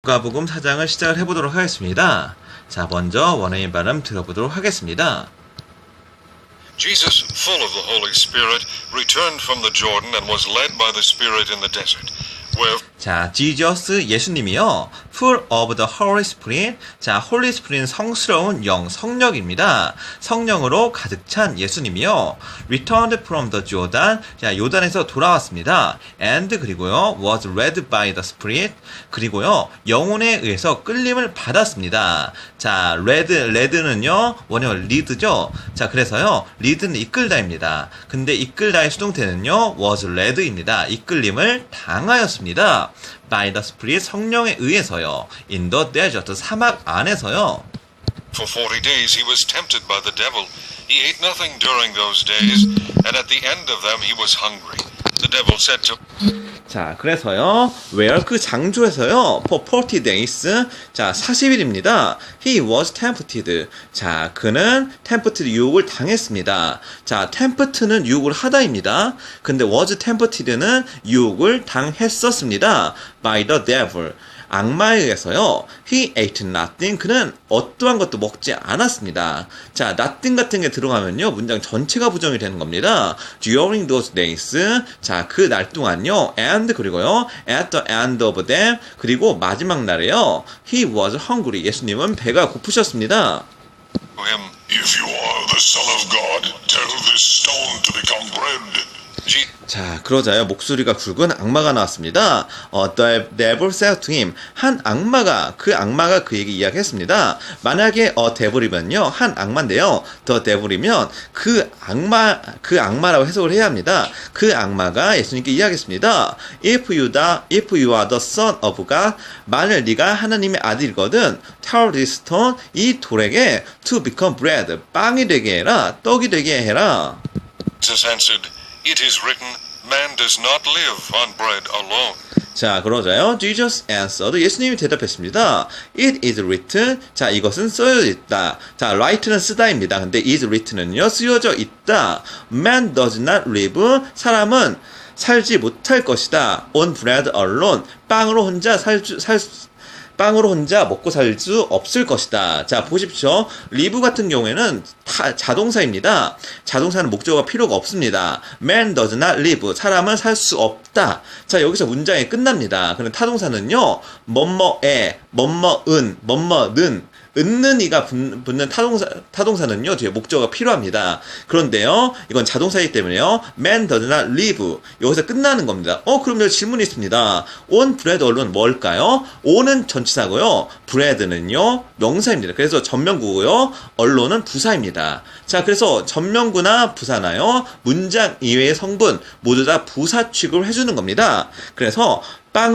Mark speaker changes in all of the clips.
Speaker 1: 누가복음 4장을 시작을 해보도록 하겠습니다. 자, 먼저 원어민 발음 들어보도록 하겠습니다.
Speaker 2: Jesus, full of the Holy Spirit, returned from the Jordan and was led by the Spirit in the desert, where
Speaker 1: 자, Jesus 예수님이요, full of the Holy Spirit. 자, Holy Spirit은 성스러운 영, 성령입니다. 성령으로 가득 찬 예수님이요, returned from the Jordan. 자, 요단에서 돌아왔습니다. and 그리고요, was led by the Spirit. 그리고요, 영혼에 의해서 끌림을 받았습니다. 자, red는요, 원형 lead죠. 자, 그래서요, lead는 이끌다입니다. 근데 이끌다의 수동태는요, was led입니다. 이끌림을 당하였습니다. by the Spirit, 성령에 의해서요. in the desert, 사막 안에서요.
Speaker 2: for 40 days he was tempted by the devil. He ate nothing during those days, and at the end of them he was hungry. The devil said to
Speaker 1: 자, 그래서요, where 그 장소에서요, for 40 days, 자, 40일입니다. He was tempted. 자, 그는 tempted, 유혹을 당했습니다. 자, tempt는 유혹을 하다입니다. 근데 was tempted는 유혹을 당했었습니다. by the devil. 악마에 의해서요. He ate nothing. 그는 어떠한 것도 먹지 않았습니다. 자, nothing 같은 게 들어가면요, 문장 전체가 부정이 되는 겁니다. During those days. 자, 그 날 동안요. And 그리고요. At the end of them. 그리고 마지막 날에요. He was hungry. 예수님은 배가 고프셨습니다.
Speaker 2: him,
Speaker 3: If you are the Son of God, tell this stone to become bread.
Speaker 1: 자, 그러자요, 목소리가 굵은 악마가 나왔습니다. The devil said to him. 한 악마가, 그 악마가 그에게 이야기했습니다. 만약에 devil이면요, 한 악마인데요. The devil이면 그 악마라고 해석을 해야 합니다. 그 악마가 예수님께 이야기했습니다. If you are the Son of God, 만일 네가 하나님의 아들이거든, tell this stone, 이 돌에게 to become bread, 빵이 되게 해라, 떡이 되게 해라.
Speaker 2: Jesus answered, It is written, man does not live on bread alone.
Speaker 1: 자, 그러자요, Jesus answered. 예수님이 대답했습니다. It is written. 자, 이것은 쓰여져 있다. 자, write는 쓰다입니다. 근데 is written은요, 쓰여져 있다. Man does not live. 사람은 살지 못할 것이다. On bread alone. 빵으로 혼자 먹고 살 수 없을 것이다. 자, 보십시오. live 같은 경우에는 자동사입니다. 자동사는 목적어가 필요가 없습니다. Man does not live. 사람은 살 수 없다. 자, 여기서 문장이 끝납니다. 그럼 타동사는요, 뭐뭐에, 뭐뭐은, 뭐뭐는, 은는 이가 붙는 타동사는요, 뒤에 목적어가 필요합니다. 그런데요, 이건 자동사이기 때문에요, man does not live. 여기서 끝나는 겁니다. 그럼 여기 질문이 있습니다. on bread alone 뭘까요? on은 전치사고요, bread는요, 명사입니다. 그래서 전명구고요, allone은 부사입니다. 자, 그래서 전명구나 부사나요, 문장 이외의 성분 모두 다 부사 취급을 해주는 겁니다. 그래서 빵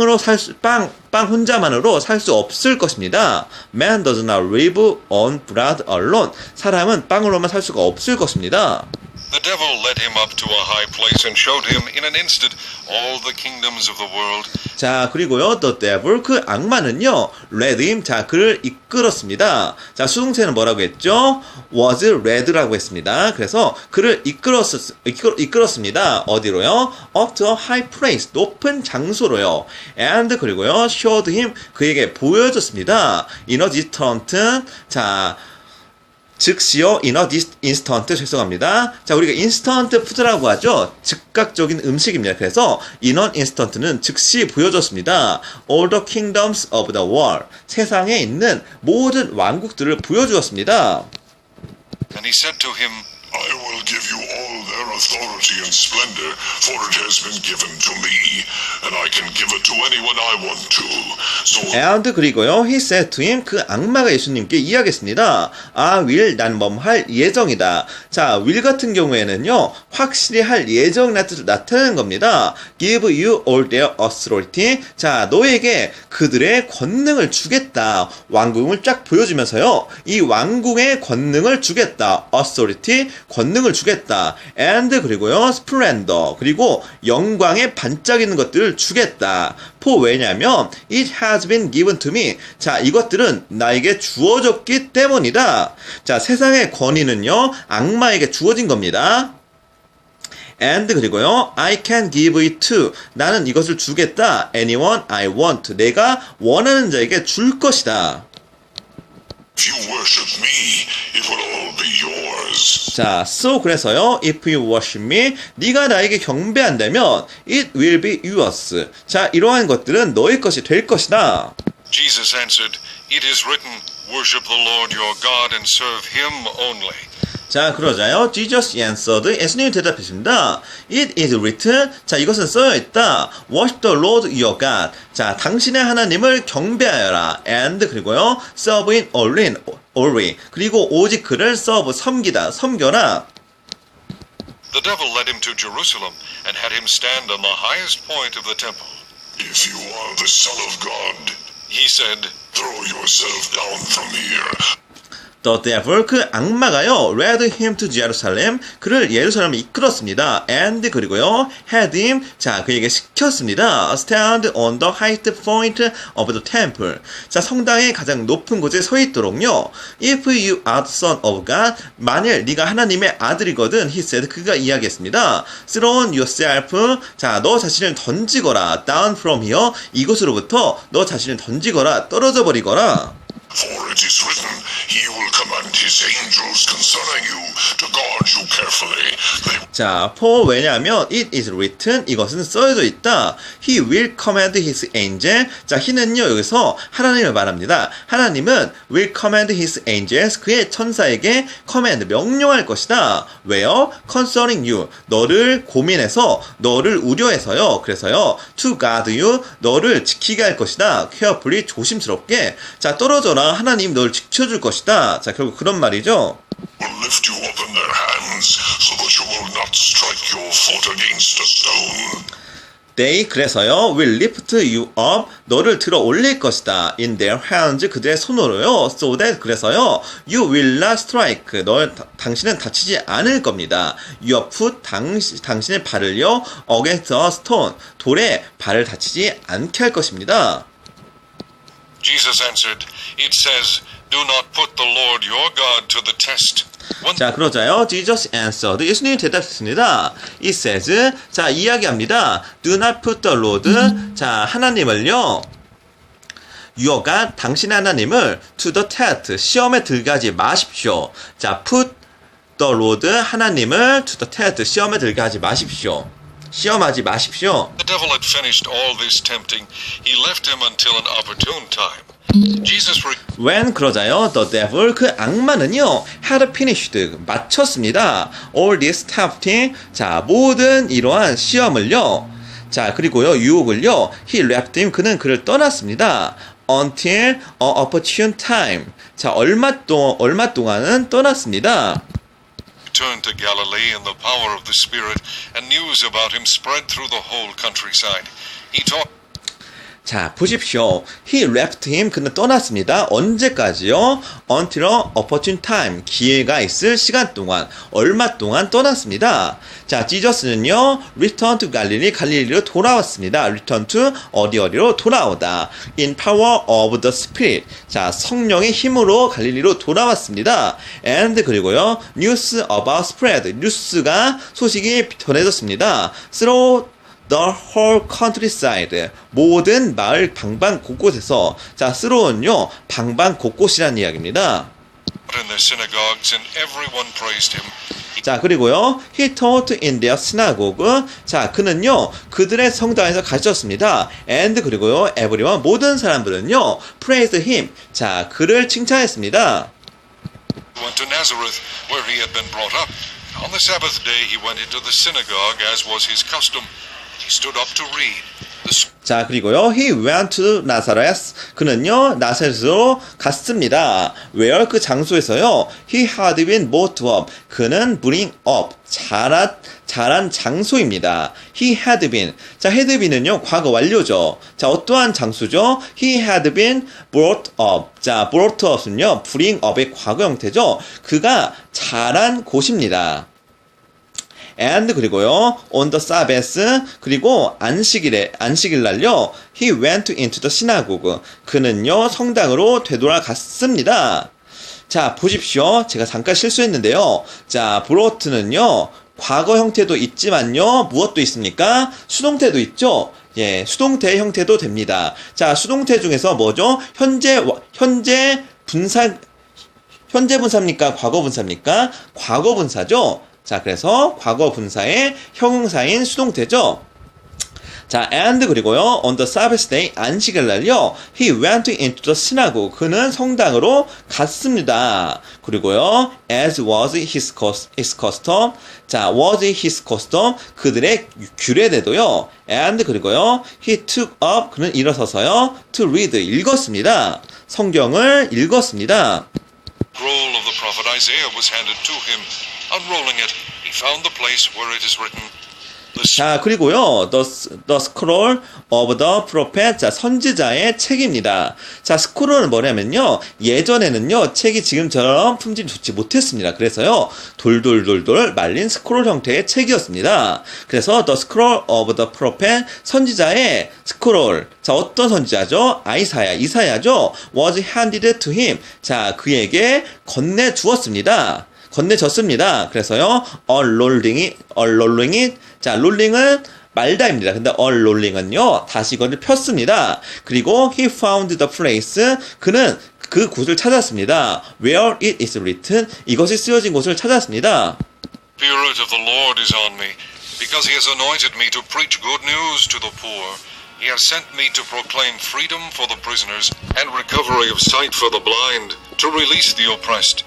Speaker 1: 혼자만으로 살 수 없을 것입니다. Man does not live on bread alone. 사람은 빵으로만 살 수가 없을 것입니다.
Speaker 2: The devil led him up to a high place and showed him in an instant all the kingdoms of the world.
Speaker 1: 자, 그리고요, the devil, 그 악마는요, led him, 자, 그를 이끌었습니다. 자, 수동태는 뭐라고 했죠? was led라고 했습니다. 그래서 그를 이끌었습니다. 어디로요? up to a high place, 높은 장소로요. and 그리고요, showed him, 그에게 보여줬습니다. in a distant, 자, 즉시요, in a instant, 죄송합니다. 자, 우리가 instant food라고 하죠. 즉각적인 음식입니다. 그래서 in an instant는 즉시 보여줬습니다. all the kingdoms of the world, 세상에 있는 모든 왕국들을 보여주었습니다.
Speaker 2: And he said to him,
Speaker 3: I will give you all their authority and splendor, for it has been given to me, and I can give it to anyone I want to. So
Speaker 1: And 그리고요, he said to him, 그 악마가 예수님께 이야기했습니다. I will, 난 할 예정이다. 자, will 같은 경우에는요, 확실히 할 예정이라는 뜻을 나타내는 겁니다. Give you all their authority. 자, 너에게 그들의 권능을 주겠다. 왕궁을 쫙 보여주면서요, 이 왕궁의 권능을 주겠다. authority, 권능을 주겠다. and 그리고요, splendor, 그리고 영광에 반짝이는 것들을 주겠다. 왜냐하면 it has been given to me. 자, 이것들은 나에게 주어졌기 때문이다. 자, 세상의 권위는요, 악마에게 주어진 겁니다. and 그리고요, I can give it to. 나는 이것을 주겠다. anyone I want. 내가 원하는 자에게 줄 것이다.
Speaker 3: If you worship me, it will all be yours.
Speaker 1: 자, so 그래서요, if you worship me, 네가 나에게 경배한다면 it will be yours. 자, 이러한 것들은 너의 것이 될 것이다.
Speaker 2: Jesus answered, It is written, Worship the Lord your God and serve him only.
Speaker 1: 자, 그러자요. Jesus answered. 예수님이 대답했습니다. It is written. 자, 이것은 써여 있다. Worship the Lord your God. 자, 당신의 하나님을 경배하여라. And 그리고요. Serve him only. 그리고 오직 그를 serve 섬기다. 섬겨라.
Speaker 2: The devil led him to Jerusalem and had him stand on the highest point of the temple.
Speaker 3: If you are the Son of God,
Speaker 2: He said,
Speaker 3: throw yourself down from here.
Speaker 1: The devil, 그 악마가요, led him to Jerusalem, 그를 예루살렘에 이끌었습니다. And 그리고요, had him, 자, 그에게 시켰습니다. Stand on the highest point of the temple. 자, 성당의 가장 높은 곳에 서 있도록요. If you are the son of God, 만일 네가 하나님의 아들이거든, he said, 그가 이야기했습니다. Throw yourself, 자, 너 자신을 던지거라. Down from here, 이곳으로부터 너 자신을 던지거라. 떨어져 버리거라.
Speaker 3: For it is written, he will command his angels concerning you to guard you carefully. They
Speaker 1: 자, for 왜냐하면 it is written, 이것은 써져 있다. He will command his angel. 자, he는요 여기서 하나님을 말합니다. 하나님은 will command his angels, 그의 천사에게 command, 명령할 것이다. 왜요? Concerning you, 너를 고민해서, 너를 우려해서요. 그래서요, to guard you, 너를 지키게 할 것이다. carefully, 조심스럽게. 자, 떨어져라. 하나님 너를 지켜줄 것이다. 자, 결국 그런 말이죠.
Speaker 3: will lift you up in their hands so that you will not strike your foot against a stone.
Speaker 1: They, 그래서요, will lift you up, 너를 들어 올릴 것이다. In their hands, 그들의 손으로요. So that, 그래서요, you will not strike, 당신은 다치지 않을 겁니다. Your foot, 당신의 발을요, against a stone, 돌에 발을 다치지 않게 할 것입니다.
Speaker 2: Jesus answered, It says, Do not put the Lord your God to the test. One
Speaker 1: 자, 그러자요. Jesus answered. 예수님이 대답했습니다. It says, 자, 이야기합니다. Do not put the Lord, 자, 하나님을요, your God, 당신의 하나님을 to the test, 시험에 들게 하지 마십시오. 자, put the Lord, 하나님을 to the test, 시험에 들게 하지 마십시오. 시험하지 마십시오.
Speaker 2: The devil had finished all this tempting. He left him until an opportune time. Jesus
Speaker 1: When, 그러자요, the devil, 그 악마는요, had finished, 마쳤습니다. All this tempting, 자, 모든 이러한 시험을요, 자, 그리고요, 유혹을요, he left him, 그는 그를 떠났습니다. Until an opportune time, 자, 얼마 동안은 떠났습니다.
Speaker 2: returned to Galilee in the power of the Spirit, and news about him spread through the whole countryside. He taught
Speaker 1: 자, 보십시오. He left him. 그는 떠났습니다. 언제까지요? Until an opportune time. 기회가 있을 시간 동안. 얼마 동안 떠났습니다. 자, 지저스는요, return to Galilee. 갈릴리로 돌아왔습니다. return to 어디로 돌아오다. In power of the Spirit. 자, 성령의 힘으로 갈릴리로 돌아왔습니다. And 그리고요, news about spread. 뉴스가 소식이 전해졌습니다. Through the whole countryside, 모든 마을 방방 곳곳에서, 자, 스로운요, 방방 곳곳이라는 이야기입니다.
Speaker 2: in their synagogues, and everyone praised him.
Speaker 1: 자, 그리고요, he taught in their synagogue, 자, 그는요, 그들의 성당에서 가르쳤습니다. And 그리고요, everyone, 모든 사람들은요, praised him, 자, 그를 칭찬했습니다.
Speaker 2: He went to Nazareth, where he had been brought up. On the Sabbath day he went into the synagogue, as was his custom. He stood up to read.
Speaker 1: 자, 그리고요, he went to Nazareth. 그는요, 나사렛으로 갔습니다. Where, 그 장소에서요, he had been brought up. 그는 bring up, 자란 장소입니다. He had been. 자, had been은요, 과거 완료죠. 자, 어떠한 장소죠? He had been brought up. 자, brought up은요, bring up의 과거 형태죠. 그가 자란 곳입니다. And 그리고요, on the Sabbath, 그리고 안식일 날요, he went into the synagogue. 그는요, 성당으로 되돌아갔습니다. 자, 보십시오. 제가 잠깐 실수했는데요. 자, brought는요, 과거 형태도 있지만요. 무엇도 있습니까? 수동태도 있죠. 예, 수동태 형태도 됩니다. 자, 수동태 중에서 뭐죠? 현재 분사입니까? 과거 분사입니까? 과거 분사죠. 자, 그래서 과거 분사의 형용사인 수동태죠. 자, and 그리고요, on the Sabbath day, 안식일 날요, he went into the synagogue. 그는 성당으로 갔습니다. 그리고요, as was his custom. 자, was his custom. 그들의 규례대도요, and 그리고요, he took up. 그는 일어서서요, to read. 읽었습니다. 성경을 읽었습니다.
Speaker 2: Scroll of the prophet Isaiah was handed to him. Unrolling it, he found the place where it is written.
Speaker 1: 자, 그리고요, the scroll of the prophet. 자, 선지자의 책입니다. 자, 스크롤은 뭐냐면요, 예전에는요, 책이 지금처럼 품질이 좋지 못했습니다. 그래서요, 돌돌돌돌 말린 스크롤 형태의 책이었습니다. 그래서 the scroll of the prophet, 선지자의 스크롤. 자, 어떤 선지자죠? 이사야죠? was handed to him. 자, 그에게 건네주었습니다. 건네졌습니다. 그래서요, unrolling it. 자, 롤링은 말다입니다. 근데 unrolling은요, 다시 이거를 폈습니다. 그리고 he found the place. 그는 그 곳을 찾았습니다. where it is written. 이것이 쓰여진 곳을 찾았습니다.
Speaker 2: Spirit of the Lord is on me, because he has anointed me to preach good news to the poor. He has sent me to proclaim freedom for the prisoners and recovery of sight for the blind, to release the oppressed,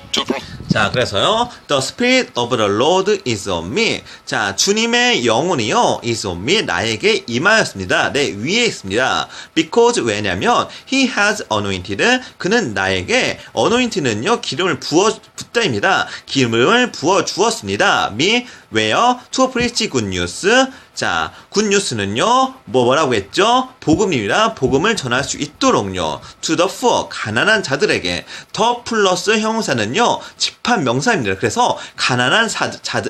Speaker 1: 자, 그래서요, the Spirit of the Lord is on me. 자, 주님의 영혼이요, is on me, 나에게 임하였습니다. 내 위에 있습니다. Because, 왜냐면, he has anointed, 그는 나에게, anoint는요, 기름을 붓다입니다. 기름을 부어 주었습니다. me, 왜요? to preach good news. 자, 굿뉴스는요, 뭐라고 했죠? 복음입니다. 복음을 전할 수 있도록요. to the poor, 가난한 자들에게. 더 플러스 형용사는요, 집합 명사입니다. 그래서 가난한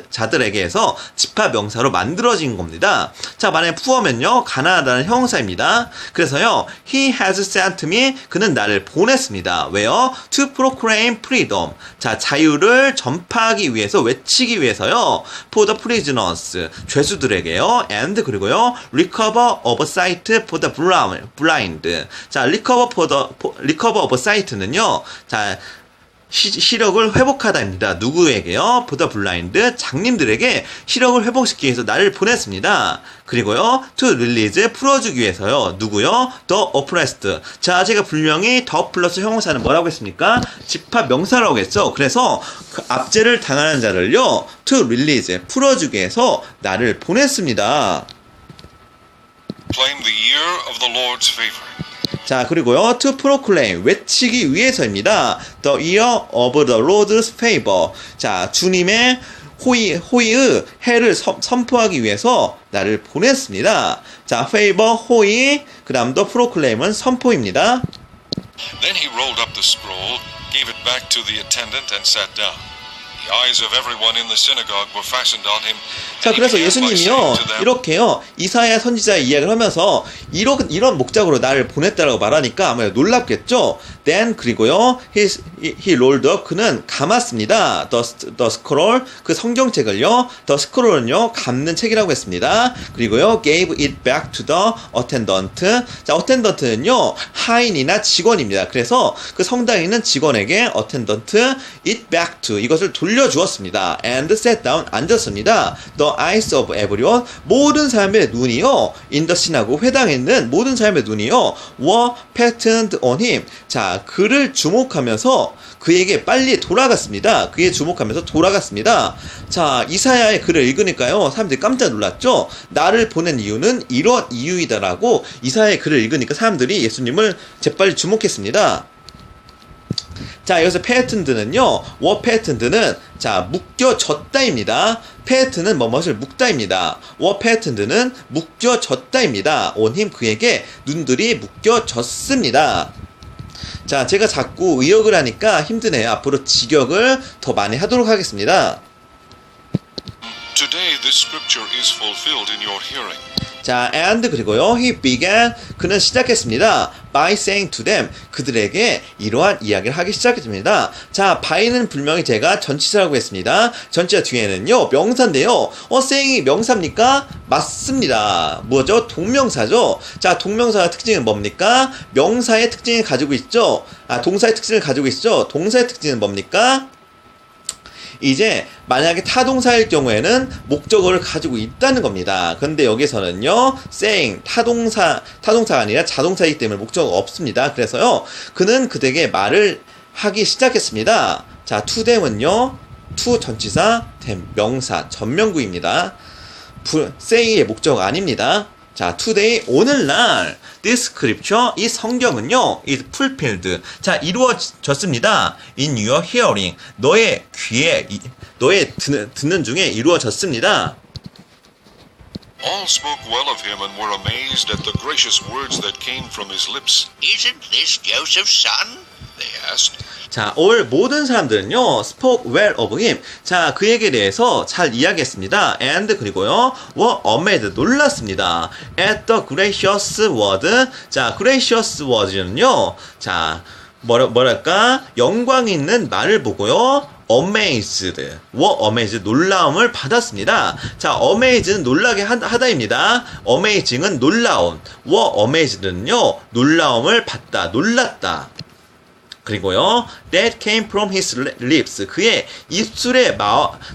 Speaker 1: 자들에게 해서 집합 명사로 만들어진 겁니다. 자, 만약에 poor면요, 가난하다는 형용사입니다. 그래서요, he has sent me, 그는 나를 보냈습니다. 왜요? to proclaim freedom. 자, 자유를 전파하기 위해서, 외치기 위해서요. for the prisoners, 죄수들에게요. and 그리고요, recover of sight for the blind. 자, recover of sight는요, 자, 시력을 회복하다입니다. 누구에게요? for the blind, 장님들에게 시력을 회복시키기 위해서 나를 보냈습니다. 그리고요, to release, 풀어주기 위해서요. 누구요? the oppressed. 자, 제가 분명히 the 플러스 형용사는 뭐라고 했습니까? 집합 명사라고 했죠. 그래서 그 압제를 당하는 자를요, to release, 풀어주기 위해서 나를 보냈습니다.
Speaker 2: Proclaim the year of the Lord's favor.
Speaker 1: 자, 그리고요, to proclaim, 외치기 위해서입니다. The year of the Lord's favor. 자, 주님의 호의의 해를 선포하기 위해서 나를 보냈습니다. 자, favor, 호의, 그 다음도 proclaim은 선포입니다.
Speaker 2: Then he rolled up the scroll, gave it back to the attendant, and sat down. The eyes of everyone in the synagogue were fastened on him.
Speaker 1: 자, 그래서 예수님이요, 이렇게요, 이사야 선지자의 이야기를 하면서 이런 목적으로 나를 보냈다라고 말하니까 아마 놀랍겠죠? Then, 그리고요, he rolled up, 그는 감았습니다. The scroll, 그 성경책을요, the scroll은요, 감는 책이라고 했습니다. 그리고요, gave it back to the attendant. 자, attendant는요, 하인이나 직원입니다. 그래서 그 성당에 있는 직원에게 attendant, it back to, 이것을 돌려주었습니다. And sat down, 앉았습니다. The eyes of everyone, 모든 사람의 눈이요, in the synagogue, 회당에 있는 모든 사람의 눈이요, were fastened on him. 자, 그를 주목하면서 그에게 빨리 돌아갔습니다. 그에 주목하면서 돌아갔습니다. 자, 이사야의 글을 읽으니까요, 사람들이 깜짝 놀랐죠? 나를 보낸 이유는 이런 이유이다라고 이사야의 글을 읽으니까 사람들이 예수님을 재빨리 주목했습니다. 자, 여기서 패튼드는요, 워 패튼드는, 자, 묶여졌다입니다. 패튼은 뭐뭇을 묶다입니다. 워 패튼드는 묶여졌다입니다. 온 힘, 그에게 눈들이 묶여졌습니다. 자, 제가 자꾸 의역을 하니까 힘드네요. 앞으로 직역을 더 많이 하도록 하겠습니다.
Speaker 2: Today this scripture is fulfilled in your hearing.
Speaker 1: 자, and 그리고요. he began 그는 시작했습니다. by saying to them 그들에게 이러한 이야기를 하기 시작했습니다. 자, by는 분명히 제가 전치사라고 했습니다. 전치사 뒤에는요. 명사인데요. saying이 명사입니까? 맞습니다. 뭐죠? 동명사죠. 자, 동명사의 특징은 뭡니까? 명사의 특징을 가지고 있죠. 동사의 특징을 가지고 있죠. 동사의 특징은 뭡니까? 이제 만약에 타동사일 경우에는 목적어를 가지고 있다는 겁니다. 그런데 여기서는요, saying 타동사가 아니라 자동사이기 때문에 목적어가 없습니다. 그래서요, 그는 그들에게 말을 하기 시작했습니다. 자, to them은요, to 전치사, them 명사 전명구입니다. say의 목적어가 아닙니다. 자, today 오늘날 this scripture 이 성경은요 is fulfilled 자 이루어졌습니다. in your hearing 너의 귀에 너의 듣는 중에 이루어졌습니다.
Speaker 2: All spoke well of him and were amazed at the gracious words that came from his lips.
Speaker 4: Isn't this Joseph's son?
Speaker 2: They asked.
Speaker 1: 자, 모든 사람들은요, spoke well of him. 자, 그에게 대해서 잘 이야기했습니다. and 그리고요, were amazed, 놀랐습니다. at the gracious word. 자, gracious word는요, 뭐랄까, 영광 있는 말을 보고요, amazed, were amazed, 놀라움을 받았습니다. 자, amazed는 놀라게 하다입니다. amazing은 놀라운, were amazed는요, 놀라움을 받다, 놀랐다. 그리고요, that came from his lips. 그의 입술에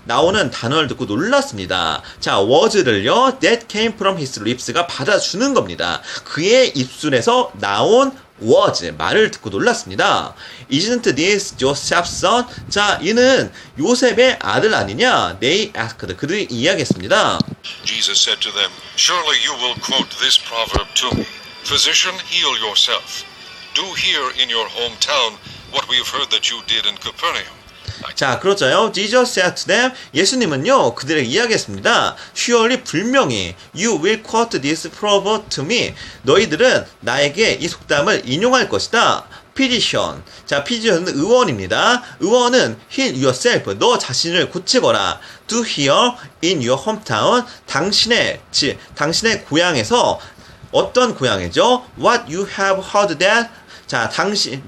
Speaker 1: 나오는 단어를 듣고 놀랐습니다. 자, was를요, that came from his lips가 받아주는 겁니다. 그의 입술에서 나온 was, 말을 듣고 놀랐습니다. Isn't this Joseph's son? 자, 이는 요셉의 아들 아니냐? They asked. 그들이 이야기했습니다.
Speaker 2: Jesus said to them, Surely you will quote this proverb to me. Physician, heal yourself. Do here in your hometown what we have heard that you did in Capernaum.
Speaker 1: 자, 그렇죠. Jesus said to them, 예수님은요, 그들에게 이야기했습니다. Surely 분명히 you will quote this proverb to me. 너희들은 나에게 이 속담을 인용할 것이다. Physician. 자, physician은 의원입니다. 의원은 heal yourself. 너 자신을 고치거라. Do here in your hometown. 당신의 고향에서 어떤 고향이죠? What you have heard that 자,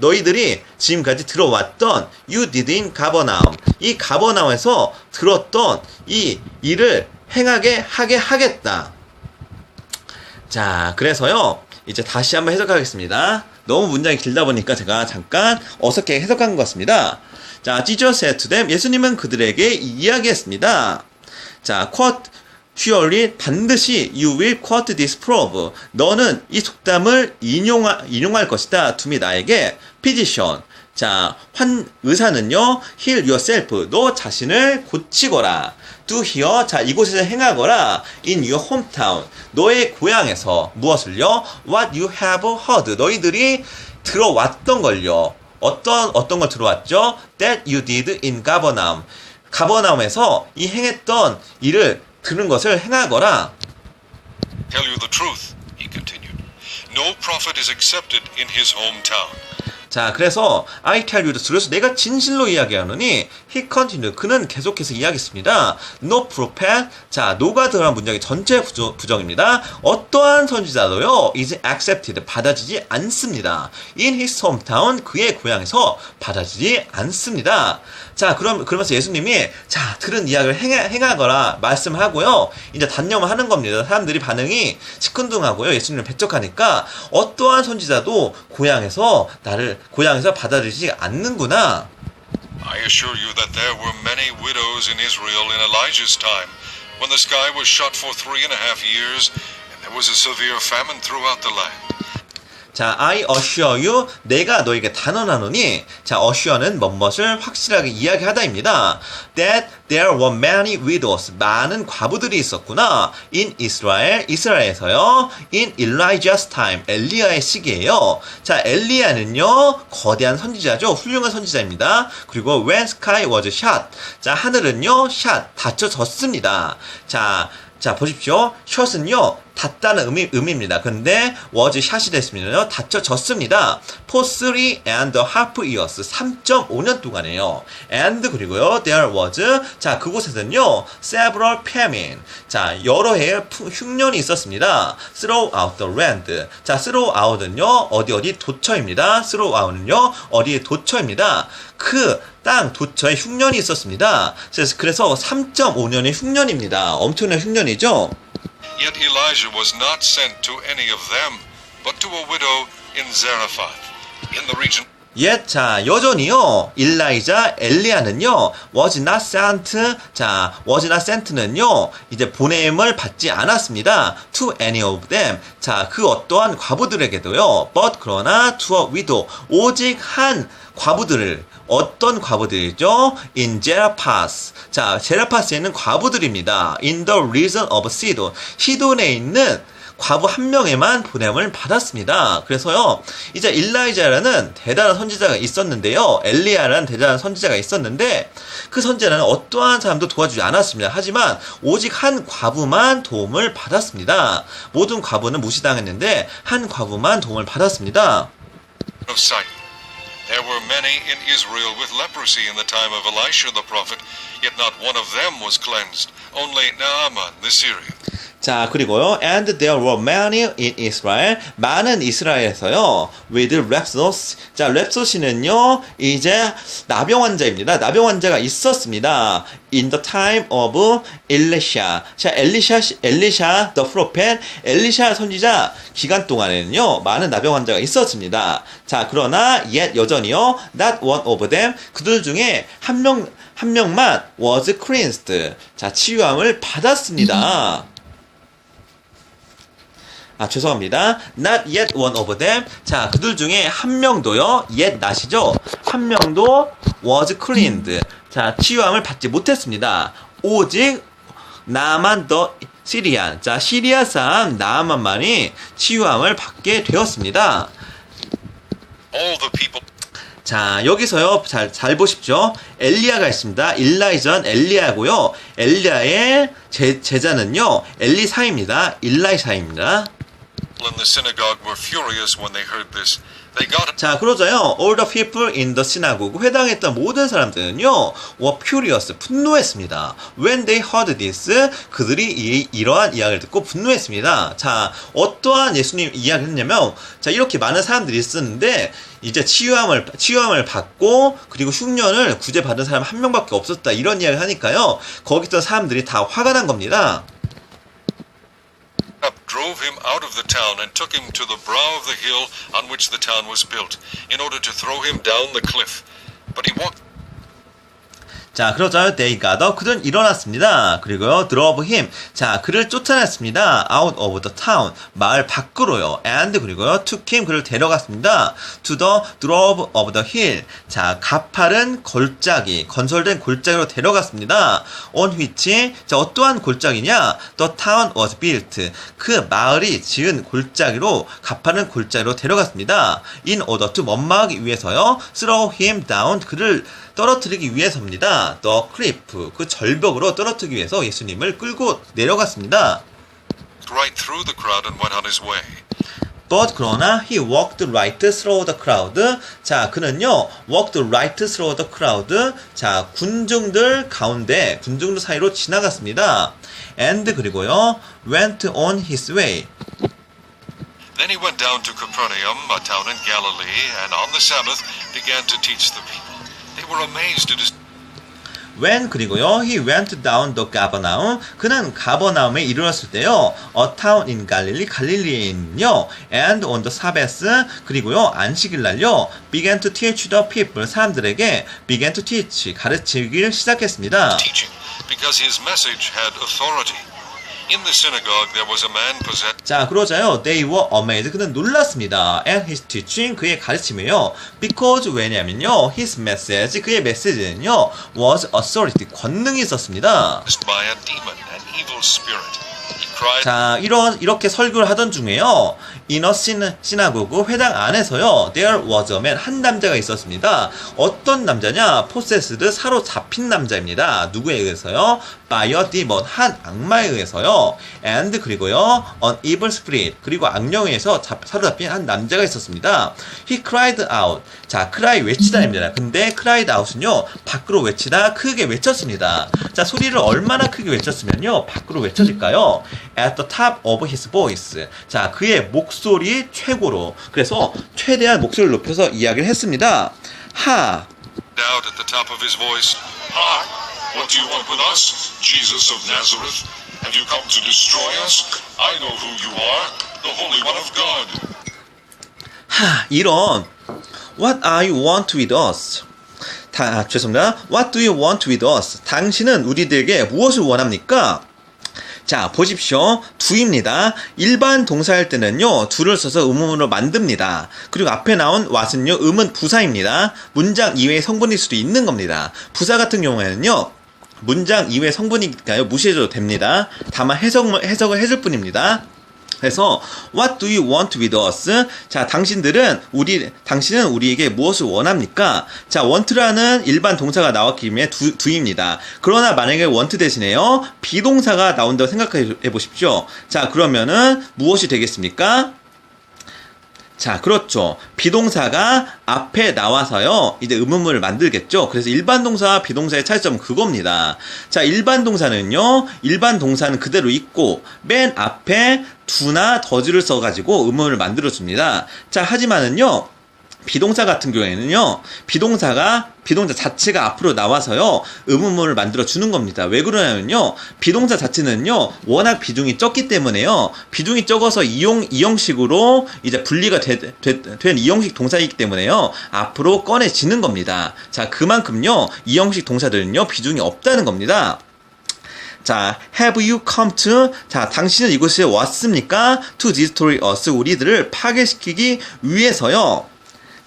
Speaker 1: 너희들이 지금까지 들어왔던 you did in Capernaum. 이 가버나움에서 들었던 이 일을 하게 하겠다. 자, 그래서요. 이제 다시 한번 해석하겠습니다. 너무 문장이 길다 보니까 제가 잠깐 어색하게 해석한 것 같습니다. 자, Jesus said to them. 예수님은 그들에게 이야기했습니다. 자, quote surely 반드시 you will quote this proverb. 너는 이 속담을 인용할 것이다. to me 나에게 physician. 자, 의사는요 heal yourself. 너 자신을 고치거라. do here. 자, 이곳에서 행하거라. in your hometown. 너의 고향에서 무엇을요? what you have heard. 너희들이 들어왔던 걸요. 어떤 걸 들어왔죠? that you did in Capernaum. 가버나움에서 이 행했던 일을 들은 것을 행하거라.
Speaker 2: Tell you the truth, he continued. No prophet is accepted in his hometown.
Speaker 1: 자, 그래서 I tell you the truth. 내가 진실로 이야기하노니 he continued. 그는 계속해서 이야기했습니다. No prophet. 자, no가 들어간 문장의 전체 부정입니다. 어떠한 선지자도요 is accepted. 받아지지 않습니다. In his hometown. 그의 고향에서 받아지지 않습니다. 자, 그러면서 예수님이 자, 들은 이야기를 행하거라 말씀하고요. 이제 단념을 하는 겁니다. 사람들이 반응이 시큰둥하고요. 예수님을 배척하니까 어떠한 선지자도 고향에서 받아들이지 않는구나.
Speaker 2: I assure you that there were many widows in Israel in Elijah's time, when the sky was shut for 3.5 years, and there was a severe famine throughout the land.
Speaker 1: 자, I assure you, 내가 너에게 단언하노니, 자, assure는 뭐뭇을 확실하게 이야기하다입니다. That there were many widows, 많은 과부들이 있었구나. In Israel, 이스라엘에서요. In Elijah's time, 엘리야의 시기에요. 자, 엘리야는요, 거대한 선지자죠. 훌륭한 선지자입니다. 그리고 when sky was shut, 자, 하늘은요, shut, 닫혀졌습니다. 자, 자, 보십시오. shot은요, 닿다는 의미입니다. 근데 was shot이 됐으면요, 닫혀졌습니다. for 3.5 years, 3.5년 동안이에요. and 그리고요, there was, 자, 그곳에서는요, several famine, 자, 여러 해의 흉년이 있었습니다. throughout the land, 자, throughout는요, 어디 도처입니다. throughout는요, 어디의 도처입니다. 그 땅 도처에 흉년이 있었습니다. 그래서 3.5년의 흉년입니다. 엄청난 흉년이죠.
Speaker 2: Yet Elijah was not sent to any of them, but to a widow in Zarephath, in the region.
Speaker 1: 자, 여전히요, 엘리야는요, was not sent, 자, was not sent는요, 이제 보냄을 받지 않았습니다. to any of them. 자, 그 어떠한 과부들에게도요, but 그러나 to a widow. 오직 한 과부들을, 어떤 과부들이죠? in Zarephath. 자, 제라파스에 있는 과부들입니다. in the region of Sidon. 시돈에 있는 과부 한 명에만 보냄을 받았습니다. 그래서요, 이제 일라이자라는 대단한 선지자가 있었는데요. 엘리야라는 대단한 선지자가 있었는데, 그 선지자는 어떠한 사람도 도와주지 않았습니다. 하지만 오직 한 과부만 도움을 받았습니다. 모든 과부는 무시당했는데 한 과부만 도움을 받았습니다.
Speaker 2: of Sidon. There were many in Israel with leprosy in the time of Elisha the prophet, yet not one of them was cleansed, only Naaman the Syrian.
Speaker 1: 자, 그리고요, and there were many in Israel, 많은 이스라엘에서요, with lepsos. 자, lep소시는요, 이제 나병 환자입니다. 나병 환자가 있었습니다. in the time of Elisha. 자, 엘리샤 the prophet, 엘리샤 선지자 기간 동안에는요, 많은 나병 환자가 있었습니다. 자, 그러나 yet 여전히요, not one of them, 그들 중에 한 명만 was cleansed. 자, 치유함을 받았습니다. 죄송합니다. Not yet one of them. 자, 그들 중에 한 명도요, yet not이죠. 한 명도 was cleansed. 자, 치유함을 받지 못했습니다. 오직 나만 더 시리안. 자, 시리아 사람 나만만이 치유함을 받게 되었습니다.
Speaker 2: All the people.
Speaker 1: 자, 여기서요, 잘 보십시오. 엘리야가 있습니다. 일라이전 엘리야고요. 엘리야의 제자는요, 엘리사입니다. 일라이사입니다.
Speaker 2: In the synagogue were furious when they heard this. They got
Speaker 1: 자, 그러자요. All the people in the synagogue, 회당했던 모든 사람들은요, were furious, 분노했습니다. When they heard this, 그들이 이러한 이야기를 듣고 분노했습니다. 자, 어떠한 예수님 이야기를 했냐면, 자, 이렇게 많은 사람들이 있었는데, 이제 치유함을 받고, 그리고 흉년을 구제받은 사람 한 명밖에 없었다. 이런 이야기를 하니까요, 거기 있던 사람들이 다 화가 난 겁니다.
Speaker 2: drove him out of the town and took him to the brow of the hill on which the town was built, in order to throw him down the cliff. But he walked.
Speaker 1: 자, 그러자 they got up. 그들은 일어났습니다. 그리고요, drove him. 자, 그를 쫓아냈습니다. out of the town. 마을 밖으로요. and 그리고요, took him. 그를 데려갔습니다. to the drove of the hill. 자, 가파른 골짜기, 건설된 골짜기로 데려갔습니다. on which. 자, 어떠한 골짜기냐? The town was built. 그 마을이 지은 골짜기로, 가파른 골짜기로 데려갔습니다. in order to 원망하기 위해서요. throw him down. 그를 떨어뜨리기 위해서입니다. The cliff, 그 절벽으로 떨어뜨리기 위해서 예수님을 끌고 내려갔습니다.
Speaker 2: Right through the crowd and went on his way.
Speaker 1: But 그러나 he walked right through the crowd. 자, 그는요, walked right through the crowd. 자, 군중들 가운데, 군중들 사이로 지나갔습니다. And 그리고요, went on his way.
Speaker 2: Then he went down to Capernaum, a town in Galilee, and on the Sabbath began to teach the people. They were amazed at his.
Speaker 1: When 그리고요, he went down to Capernaum. 그는 가버나움에 이르렀을 때요, a town in Galilee, 갈릴리에 있는요, and on the Sabbath, 그리고요, 안식일 날요, began to teach the people, 사람들에게 began to teach, 가르치기를 시작했습니다.
Speaker 2: Teaching, because his message had authority. In the synagogue there was a man possessed.
Speaker 1: 자, 그러자요, they were amazed. 그는 놀랐습니다. at his teaching, 그의 가르침이요. because 왜냐면요, his message, 그의 메시지는요, was authority, 권능이 있었습니다.
Speaker 2: By a demon, an evil spirit. He cried.
Speaker 1: 자, 이렇게 설교를 하던 중에요, in a synagogue, 회당 안에서요. There was a man, 한 남자가 있었습니다. 어떤 남자냐? possessed, 사로잡힌 남자입니다. 누구에 의해서요? by a demon, 한 악마에 의해서요. and 그리고요. an evil spirit, 그리고 악령에 의해서 사로잡힌 한 남자가 있었습니다. He cried out. 자, cry 외치다입니다. 근데 cried out은요. 밖으로 외치다, 크게 외쳤습니다. 자, 소리를 얼마나 크게 외쳤으면요. 밖으로 외쳐질까요? At the top of his voice. 자, 그의 목소리 최고로. 그래서 최대한 목소리를 높여서 이야기를 했습니다. 하.
Speaker 2: Out at the top of his voice.
Speaker 3: Hi, what do you want with us, Jesus of Nazareth? Have you come to destroy us? I know who you are, the Holy One of God.
Speaker 1: 하, 이런 What are you want with us? 죄송합니다. What do you want with us? 당신은 우리들에게 무엇을 원합니까? 자, 보십시오. do입니다. 일반 동사할 때는요, do를 써서 의문문으로 만듭니다. 그리고 앞에 나온 what은요, 음은 부사입니다. 문장 이외의 성분일 수도 있는 겁니다. 부사 같은 경우에는요, 문장 이외의 성분이니까요, 무시해줘도 됩니다. 다만 해석을 해줄 뿐입니다. 그래서 What do you want with us? 자, 당신은 우리에게 무엇을 원합니까? 자, want라는 일반 동사가 나왔기 때문에 do입니다. 그러나 만약에 want 대신에요, 비동사가 나온다고 생각해 보십시오. 자, 그러면은 무엇이 되겠습니까? 자, 그렇죠. 비동사가 앞에 나와서요, 이제 의문문을 만들겠죠. 그래서 일반 동사와 비동사의 차이점은 그겁니다. 자, 일반 동사는 그대로 있고, 맨 앞에 do나 does를 써가지고 의문문을 만들어줍니다. 자, 하지만은요, 비동사 같은 경우에는요, 비동사 자체가 앞으로 나와서요, 의문문을 만들어 주는 겁니다. 왜 그러냐면요, 비동사 자체는요, 워낙 비중이 적기 때문에요, 비중이 적어서 이형식으로 이제 분리가 된 이형식 동사이기 때문에요, 앞으로 꺼내지는 겁니다. 자, 그만큼요, 이형식 동사들은요, 비중이 없다는 겁니다. 자, have you come to? 자, 당신은 이곳에 왔습니까? To destroy us, 우리들을 파괴시키기 위해서요.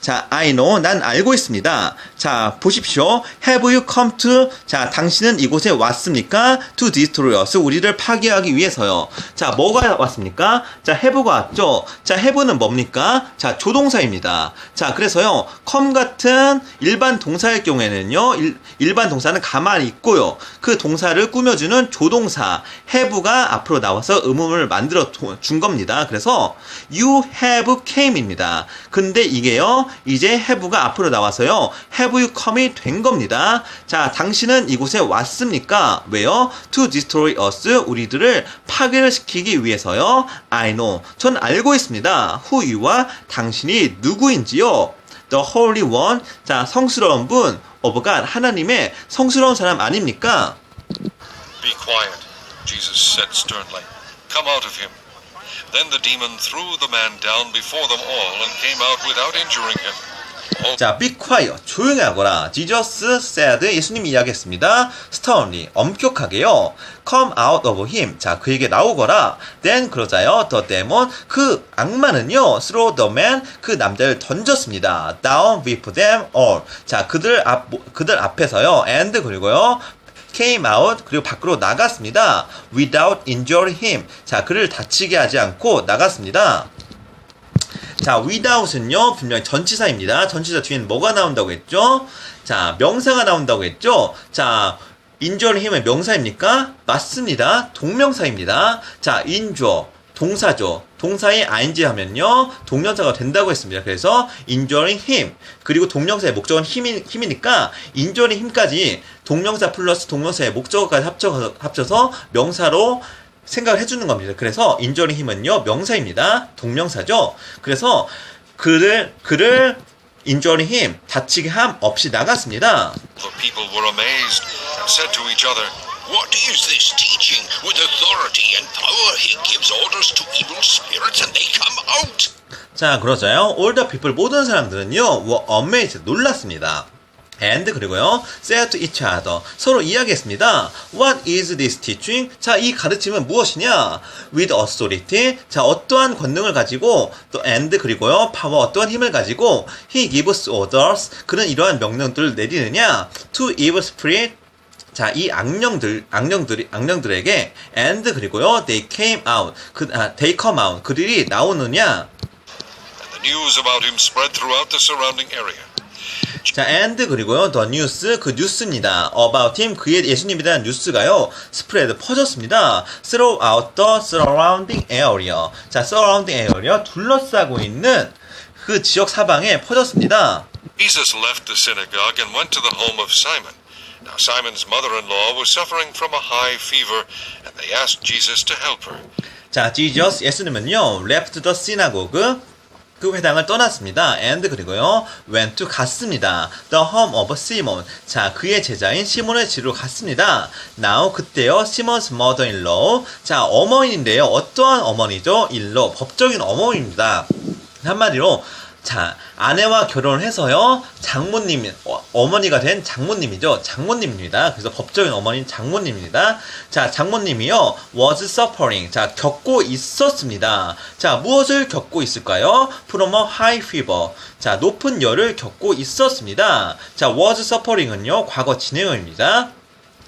Speaker 1: 자, I know, 난 알고 있습니다. 자, 보십시오. Have you come to? 자, 당신은 이곳에 왔습니까? To destroy us, 우리를 파괴하기 위해서요. 자, 뭐가 왔습니까? 자, have가 왔죠. 자, have는 뭡니까? 자, 조동사입니다. 자, 그래서요, come 같은 일반 동사일 경우에는요, 일반 동사는 가만히 있고요, 그 동사를 꾸며주는 조동사 have가 앞으로 나와서 의문문을 만들어 준 겁니다. 그래서 you have came입니다. 근데 이게요, 이제 have가 앞으로 나와서요, have you come이 된 겁니다. 자, 당신은 이곳에 왔습니까? 왜요? To destroy us, 우리들을 파괴를 시키기 위해서요. I know, 전 알고 있습니다. Who you와 당신이 누구인지요. The Holy One, 자, 성스러운 분, of God, 하나님의 성스러운 사람 아닙니까?
Speaker 2: Be quiet, Jesus said sternly. Come out of him. Then the demon threw the man down before them all and came out without injuring him.
Speaker 1: 자, be quiet, 조용히 하거라. Jesus said, 예수님이 이야기했습니다. sternly, 엄격하게요. come out of him, 자, 그에게 나오거라. then, 그러자요, the demon, 그 악마는요, throw the man, 그 남자를 던졌습니다. down with them all, 자, 그들 앞에서요, and, 그리고요, came out, 그리고 밖으로 나갔습니다. without injuring him, 자, 그를 다치게 하지 않고 나갔습니다. 자, without은요, 분명히 전치사입니다. 전치사 뒤에는 뭐가 나온다고 했죠? 자, 명사가 나온다고 했죠? 자, injure him은 명사입니까? 맞습니다. 동명사입니다. 자, injure, 동사죠. 동사에 ing 하면요, 동명사가 된다고 했습니다. 그래서 injuring him, 그리고 동명사의 목적은 힘이니까 injuring him까지 동명사 플러스 동명사의 목적어까지 합쳐서 명사로 생각을 해주는 겁니다. 그래서 injuring him은요, 명사입니다. 동명사죠. 그래서 그를 injuring him, 다치게 함 없이 나갔습니다.
Speaker 2: The people were amazed and said to each other,
Speaker 4: What is this teaching? With authority and power he gives orders to evil spirits and they come out.
Speaker 1: 자, 그러자요, all the people, 모든 사람들은요, were amazed, 놀랐습니다. and, 그리고요, said to each other, 서로 이야기했습니다. What is this teaching? 자, 이 가르침은 무엇이냐? with authority, 자, 어떠한 권능을 가지고, 또 and, 그리고요, power, 어떠한 힘을 가지고, he gives orders, 그는 이러한 명령들을 내리느냐? to evil spirit, 자, 이 악령들에게 and 그리고요 they came out they come out 그들이 나오느냐.
Speaker 2: And the news about him spread throughout the surrounding area.
Speaker 1: 자, and 그리고요 the news 그 뉴스입니다. about him 그의 예수님에 대한 뉴스가요 spread 퍼졌습니다. throughout the surrounding area. 자, surrounding area 둘러싸고 있는 그 지역 사방에 퍼졌습니다.
Speaker 2: Jesus left the synagogue and went to the home of Simon. Now Simon's mother-in-law was suffering from a high fever, and they asked Jesus to help her.
Speaker 1: 자, Jesus 예수님은요 left the synagogue 그 회당을 떠났습니다. and 그리고요 went to 갔습니다. the home of Simon. 자, 그의 제자인 시몬의 집으로 갔습니다. now 그때요 Simon's mother-in-law. 자, 어머니인데요. 어떠한 어머니죠? 일로 법적인 어머니입니다. 한마디로 자, 아내와 결혼을 해서요 장모님, 어머니가 된 장모님이죠. 장모님입니다. 그래서 법적인 어머니는 장모님입니다. 자, 장모님이요 was suffering. 자, 겪고 있었습니다. 자, 무엇을 겪고 있을까요? from a high fever. 자, 높은 열을 겪고 있었습니다. 자, was suffering은요 과거 진행형입니다.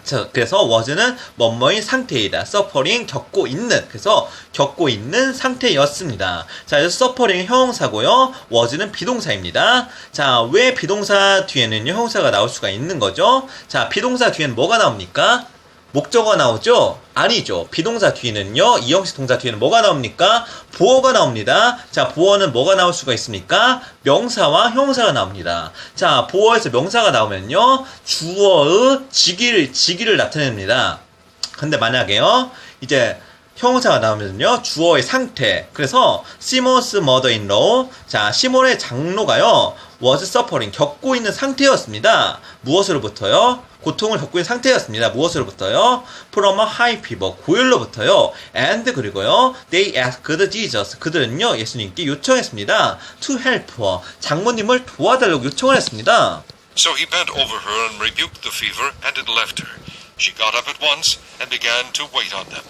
Speaker 1: 자, 그래서 was는 뭐뭐인 상태이다. suffering 겪고 있는. 그래서 겪고 있는 상태였습니다. 자, 그래서 suffering은 형용사고요. was는 비동사입니다. 자, 왜 비동사 뒤에는요 형용사가 나올 수가 있는 거죠? 자, 비동사 뒤에는 뭐가 나옵니까? 목적어가 나오죠? 아니죠. 비동사 뒤에는요, 이형식 동사 뒤에는 뭐가 나옵니까? 보어가 나옵니다. 자, 보어는 뭐가 나올 수가 있습니까? 명사와 형용사가 나옵니다. 자, 보어에서 명사가 나오면요, 주어의 직위를 나타냅니다. 근데 만약에요, 이제 형용사가 나오면요, 주어의 상태. 그래서, 시몬's mother-in-law. 자, 시몬의 장로가요, was suffering. 겪고 있는 상태였습니다. 무엇으로부터요? 고통을 겪고 있는 상태였습니다. 무엇으로부터요? From a high fever. 고열로부터요. And 그리고요. They asked Jesus. 그들은요, 예수님께 요청했습니다. To help her. 장모님을 도와달라고 요청을 했습니다.
Speaker 2: So he bent over her and rebuked the fever, and it left her. She got up at once and began to wait on them.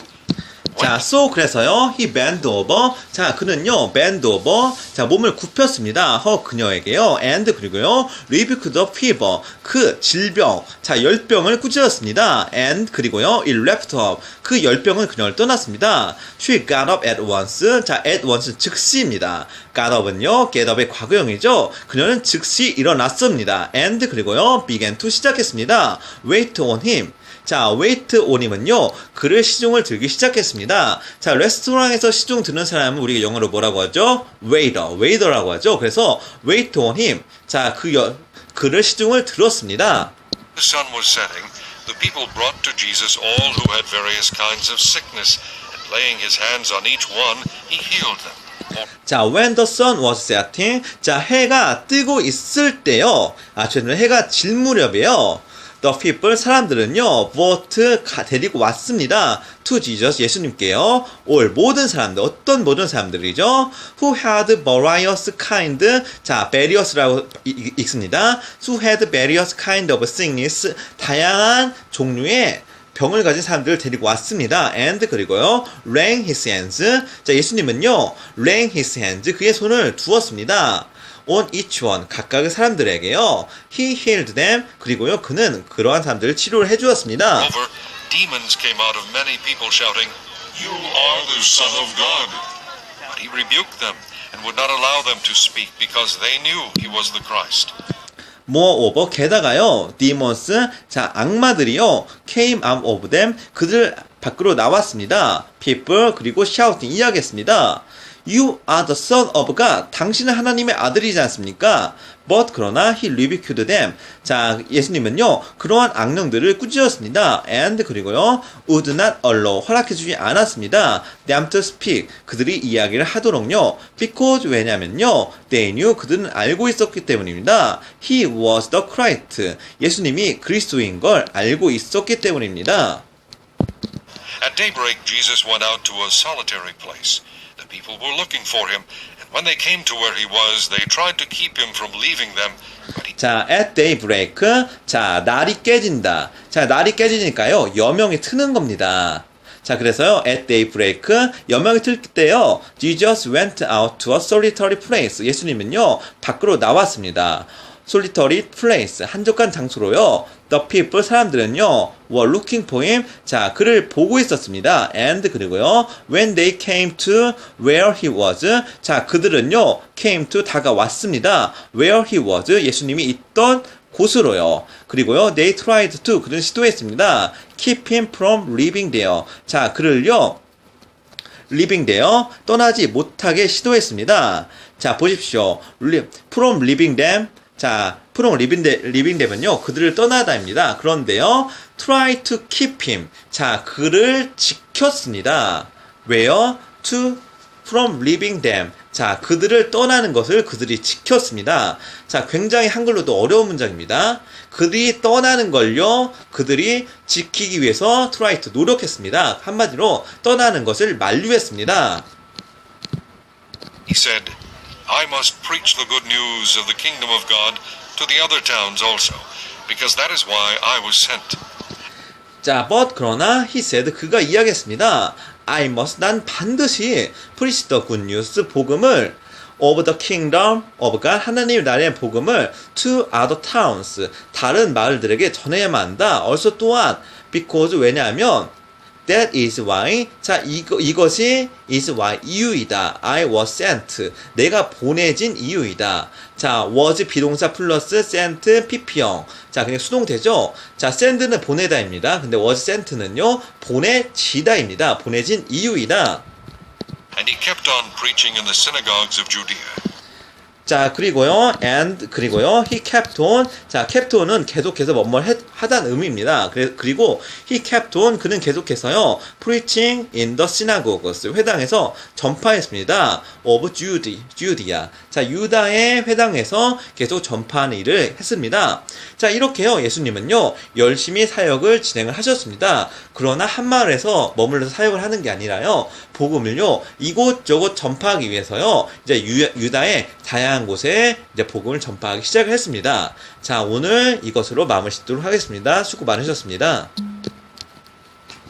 Speaker 1: 자, so 그래서요, he bent over. 자, 그는요, bend over. 자, 몸을 굽혔습니다. 그녀에게요, and 그리고요, rebuked the fever. 그 질병, 자, 열병을 꾸짖었습니다. and 그리고요, it left her. 그 열병은 그녀를 떠났습니다. She got up at once. 자, at once 즉시입니다. got up은요, get up의 과거형이죠. 그녀는 즉시 일어났습니다. and 그리고요, began to 시작했습니다. wait on him. 자, wait on him은요, 그를 시중을 들기 시작했습니다. 자, 레스토랑에서 시중 드는 사람은 우리가 영어로 뭐라고 하죠? waiter라고 하죠. 그래서 wait on him. 자, 그를 시중을 들었습니다.
Speaker 2: The sun was setting. The people brought to Jesus all who had various kinds of sickness, and laying his hands on each one, he healed them.
Speaker 1: 자, when the sun was setting. 자, 해가 뜨고 있을 때요. 죄송해요. 해가 질 무렵이에요. The people, 사람들은요, brought, 데리고 왔습니다. To Jesus, 예수님께요. all, 모든 사람들, 어떤 모든 사람들이죠? Who had various kind, 자, various라고 읽습니다. Who had various kind of sickness, 다양한 종류의 병을 가진 사람들을 데리고 왔습니다. And 그리고요, laying his hands. 자, 예수님은요, laying his hands, 그의 손을 두었습니다. on each one, 각각의 사람들에게요. He healed them. 그리고요, 그는 그러한 사람들을 치료를 해주었습니다.
Speaker 2: Over, demons came out of many people shouting,
Speaker 3: You are the Son of God.
Speaker 2: but he rebuked them and would not allow them to speak because they knew he was the Christ.
Speaker 1: moreover, 게다가요, demons, 자, 악마들이요, came out of them, 그들 밖으로 나왔습니다. people, 그리고 shouting, 이야기했습니다. You are the son of God. 당신은 하나님의 아들이지 않습니까? But 그러나 he rebuked them. 자, 예수님은요, 그러한 악령들을 꾸짖었습니다. And 그리고요, would not allow. 허락해주지 않았습니다. them to speak. 그들이 이야기를 하도록요. Because 왜냐면요, they knew. 그들은 알고 있었기 때문입니다. He was the Christ. 예수님이 그리스도인 걸 알고 있었기 때문입니다.
Speaker 2: At daybreak, Jesus went out to a solitary place. The people were looking for him, and when they came to where he was, they tried to keep him from leaving them, but he
Speaker 1: 자, at daybreak. 자, 날이 깨진다. 자, 날이 깨지니까요, 여명이 트는 겁니다. 자, 그래서요, at daybreak, 여명이 틀 때요, Jesus went out to a solitary place. 예수님은요, 밖으로 나왔습니다. solitary place, 한적한 장소로요. The people, 사람들은요, were looking for him. 자, 그를 보고 있었습니다. And, 그리고요, when they came to where he was. 자, 그들은요, came to, 다가왔습니다. where he was, 예수님이 있던 곳으로요. 그리고요, they tried to, 그들은 시도했습니다. keep him from living there. 자, 그를요, living there, 떠나지 못하게 시도했습니다. 자, 보십시오. from living them. 자, from living them은요, 그들을 떠나다입니다. 그런데요, try to keep him. 자, 그를 지켰습니다. where? to, from living them. 자, 그들을 떠나는 것을 그들이 지켰습니다. 자, 굉장히 한글로도 어려운 문장입니다. 그들이 떠나는 걸요, 그들이 지키기 위해서 try to, 노력했습니다. 한마디로 떠나는 것을 만류했습니다.
Speaker 2: He said, I must preach the good news of the kingdom of God to the other towns also, because that is why I was sent.
Speaker 1: 자, but 그러나 he said, 그가 이야기했습니다. I must, 난 반드시 preach the good news, 복음을 of the kingdom of God, 하나님의 나라의 복음을 to other towns, 다른 마을들에게 전해야만 한다. also 또한 because, 왜냐하면 that is why, 자, 이것이 is why, 이유이다. I was sent, 내가 보내진 이유이다. 자, was 비동사 플러스 sent pp형. 자, 그냥 수동태죠. 자, send는 보내다입니다. 근데 was sent는요, 보내지다입니다. 보내진 이유이다.
Speaker 2: And he kept on preaching in the synagogues of Judea.
Speaker 1: 자, 그리고요, and, 그리고요, he kept on. 자, kept on은 계속해서 뭐뭘 하다는 의미입니다. 그리고 he kept on, 그는 계속해서요, preaching in the synagogues, 회당에서 전파했습니다. of Judea. 자, 유다의 회당에서 계속 전파하는 일을 했습니다. 자, 이렇게요, 예수님은요, 열심히 사역을 진행을 하셨습니다. 그러나 한 마을에서 머물러서 사역을 하는 게 아니라요, 복음을요, 이곳저곳 전파하기 위해서요, 이제 유다의 다양한 곳에 이제 복음을 전파하기 시작을 했습니다. 자, 오늘 이것으로 마무리 짓도록 하겠습니다. 수고 많으셨습니다.